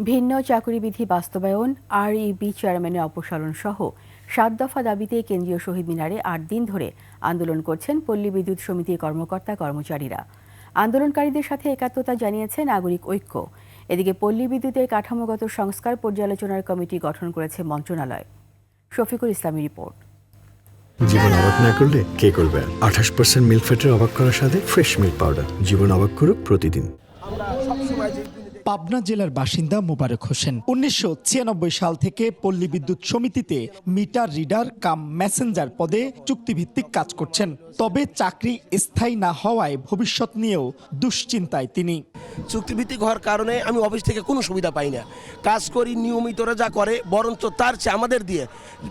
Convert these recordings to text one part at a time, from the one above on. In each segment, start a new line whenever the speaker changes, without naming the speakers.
ভিন্ন চাকরিবিধি বাস্তবায়ন, আরইবি চেয়ারম্যানের অপসারণ সহ ৭ দফা দাবিতে কেন্দ্রীয় শহীদ মিনারে ৮ দিন ধরে আন্দোলন করছেন পল্লী বিদ্যুৎ সমিতির কর্মকর্তা কর্মচারীরা। আন্দোলনকারীদের সাথে একাত্মতা জানিয়েছে নাগরিক ঐক্য। এদিকে পল্লী বিদ্যুতের কাঠামোগত সংস্কার পর্যালোচনার কমিটি গঠন করেছে মন্ত্রণালয়। শফিকুল ইসলামের রিপোর্ট।
জীবন অবাক না করলে কে করবে? 28% মিল্ক ফ্যাটের অবাক করার সাথে ফ্রেশ মিল্ক পাউডার। জীবন অবাক করুক প্রতিদিন।
পাবনা জেলার বাসিন্দা মোবারক হোসেন ১৯৯৬ সাল থেকে পল্লী বিদ্যুৎ সমিতিতে মিটার রিডার কাম মেসেঞ্জার পদে চুক্তিভিত্তিক কাজ করছেন। তবে চাকরি স্থায়ী না হওয়ায় ভবিষ্যৎ নিয়েও দুশ্চিন্তায় তিনি।
চুক্তিভিত্তিক হওয়ার কারণে আমি অফিস থেকে কোনো সুবিধা পাই না। কাজ করি নিয়মিতরা যা করে, বরঞ্চ তার চেয়ে আমাদের দিয়ে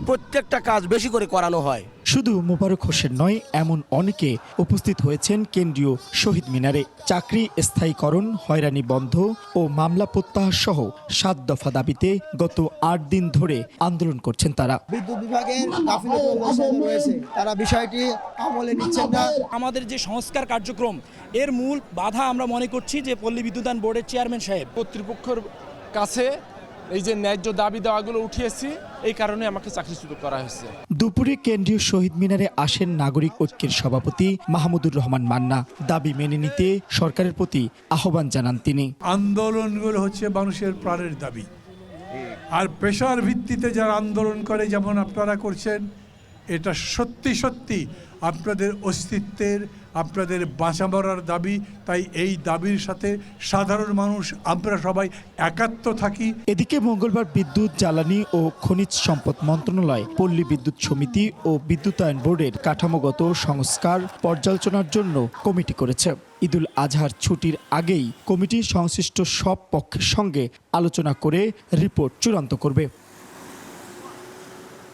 প্রত্যেকটা কাজ বেশি করে করানো হয়।
শুধু মোবারক হোসেন নয়, এমন অনেকে উপস্থিত হয়েছেন কেন্দ্রীয় শহীদ মিনারে। চাকরি স্থায়ীকরণ, হয়রানি বন্ধ ও মামলা প্রত্যাহার সহ ৭ দফা দাবিতে গত ৮ দিন ধরে আন্দোলন করছেন তারা।
বিদ্যুৎ বিভাগের গাফিলতি রয়েছে, তারা বিষয়টি আমলে নিচ্ছেন না।
আমাদের যে সংস্কার কার্যক্রম এর মূল বাধা আমরা মনে করছি যে পল্লী বিদ্যুতায়ন বোর্ডের চেয়ারম্যান সাহেব।
কর্তৃপক্ষের কাছে এই যে ন্যায্য দাবি দেওয়াগুলো উঠিয়েছি, এই কারণে আমাকে চাকরিচ্যুত করা হয়েছে।
দুপুরে কেন্দ্রীয় শহীদ মিনারে আসেন নাগরিক ঐক্যের সভাপতি মাহমুদুর রহমান মান্না। দাবি মেনে নিতে সরকারের প্রতি আহ্বান জানান তিনি।
আন্দোলনগুলো হচ্ছে মানুষের প্রাণের দাবি, আর পেশার ভিত্তিতে যারা আন্দোলন করে যেমন আপনারা করছেন, এটা সত্যি সত্যি আপনাদের অস্তিত্বের, আপনাদের বাঁচা মরার দাবি। তাই এই দাবির সাথে সাধারণ মানুষ আমরা সবাই একাত্ম থাকি।
এদিকে মঙ্গলবার বিদ্যুৎ, জ্বালানি ও খনিজ সম্পদ মন্ত্রণালয় পল্লী বিদ্যুৎ সমিতি ও বিদ্যুতায়ন বোর্ডের কাঠামোগত সংস্কার পর্যালোচনার জন্য কমিটি করেছে। ঈদুল আজহার ছুটির আগেই কমিটি সংশ্লিষ্ট সব পক্ষের সঙ্গে আলোচনা করে রিপোর্ট চূড়ান্ত করবে।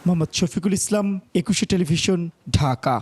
মোহাম্মদ শফিকুল ইসলাম, ২১ টেলিভিশন, ঢাকা।